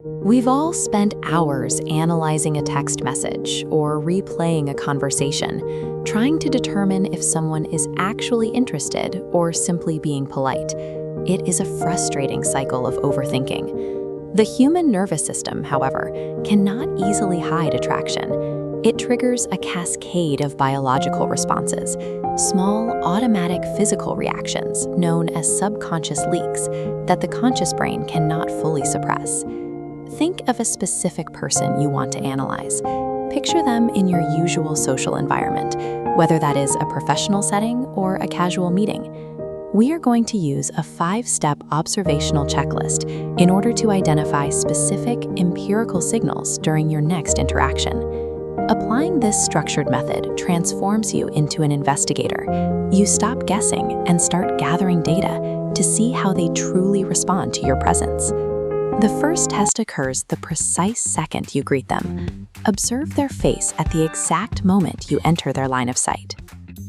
We've all spent hours analyzing a text message or replaying a conversation, trying to determine if someone is actually interested or simply being polite. It is a frustrating cycle of overthinking. The human nervous system, however, cannot easily hide attraction. It triggers a cascade of biological responses, small automatic physical reactions known as subconscious leaks that the conscious brain cannot fully suppress. Think of a specific person you want to analyze. Picture them in your usual social environment, whether that is a professional setting or a casual meeting. We are going to use a 5-step observational checklist in order to identify specific empirical signals during your next interaction. Applying this structured method transforms you into an investigator. You stop guessing and start gathering data to see how they truly respond to your presence. The first test occurs the precise second you greet them. Observe their face at the exact moment you enter their line of sight.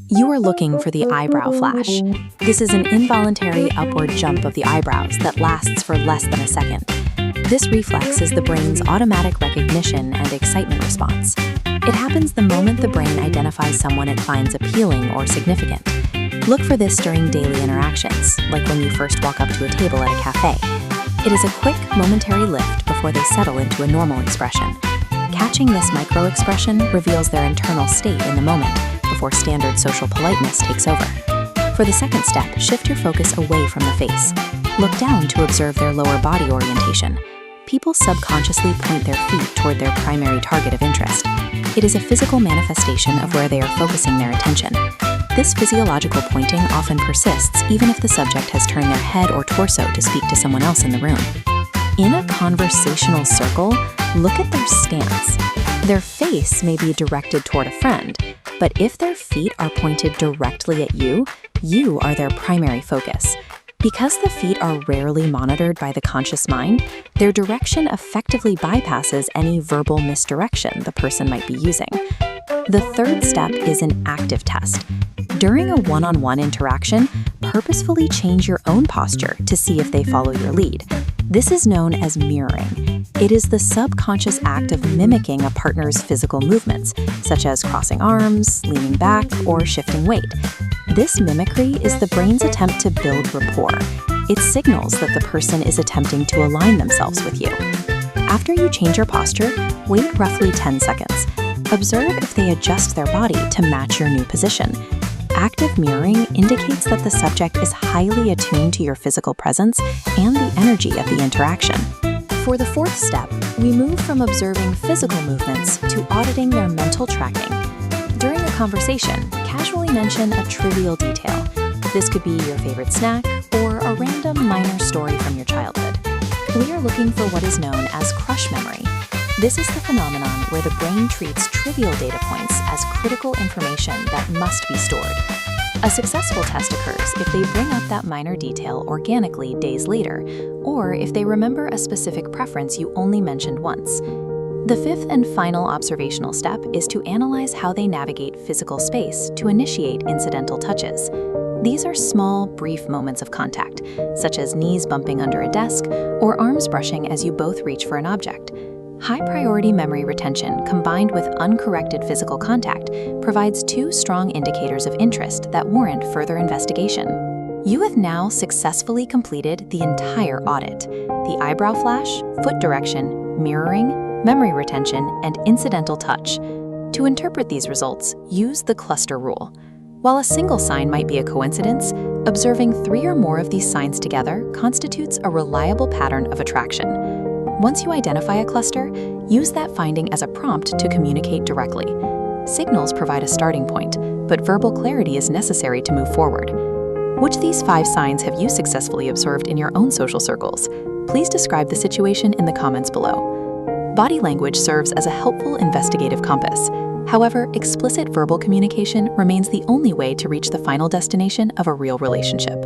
You are looking for the eyebrow flash. This is an involuntary upward jump of the eyebrows that lasts for less than a second. This reflex is the brain's automatic recognition and excitement response. It happens the moment the brain identifies someone it finds appealing or significant. Look for this during daily interactions, like when you first walk up to a table at a cafe. It is a quick, momentary lift before they settle into a normal expression. Catching this micro-expression reveals their internal state in the moment before standard social politeness takes over. For the second step, shift your focus away from the face. Look down to observe their lower body orientation. People subconsciously point their feet toward their primary target of interest. It is a physical manifestation of where they are focusing their attention. This physiological pointing often persists even if the subject has turned their head or torso to speak to someone else in the room. In a conversational circle, look at their stance. Their face may be directed toward a friend, but if their feet are pointed directly at you, you are their primary focus. Because the feet are rarely monitored by the conscious mind, their direction effectively bypasses any verbal misdirection the person might be using. The third step is an active test. During a one-on-one interaction, purposefully change your own posture to see if they follow your lead. This is known as mirroring. It is the subconscious act of mimicking a partner's physical movements, such as crossing arms, leaning back, or shifting weight. This mimicry is the brain's attempt to build rapport. It signals that the person is attempting to align themselves with you. After you change your posture, wait roughly 10 seconds. Observe if they adjust their body to match your new position. Active mirroring indicates that the subject is highly attuned to your physical presence and the energy of the interaction. For the fourth step, we move from observing physical movements to auditing their mental tracking. During a conversation, casually mention a trivial detail. This could be your favorite snack or a random minor story from your childhood. We are looking for what is known as crush memory. This is the phenomenon where the brain treats trivial data points as critical information that must be stored. A successful test occurs if they bring up that minor detail organically days later, or if they remember a specific preference you only mentioned once. The fifth and final observational step is to analyze how they navigate physical space to initiate incidental touches. These are small, brief moments of contact, such as knees bumping under a desk or arms brushing as you both reach for an object. High-priority memory retention combined with uncorrected physical contact provides two strong indicators of interest that warrant further investigation. You have now successfully completed the entire audit: the eyebrow flash, foot direction, mirroring, memory retention, and incidental touch. To interpret these results, use the cluster rule. While a single sign might be a coincidence, observing 3 or more of these signs together constitutes a reliable pattern of attraction. Once you identify a cluster, use that finding as a prompt to communicate directly. Signals provide a starting point, but verbal clarity is necessary to move forward. Which of these 5 signs have you successfully observed in your own social circles? Please describe the situation in the comments below. Body language serves as a helpful investigative compass. However, explicit verbal communication remains the only way to reach the final destination of a real relationship.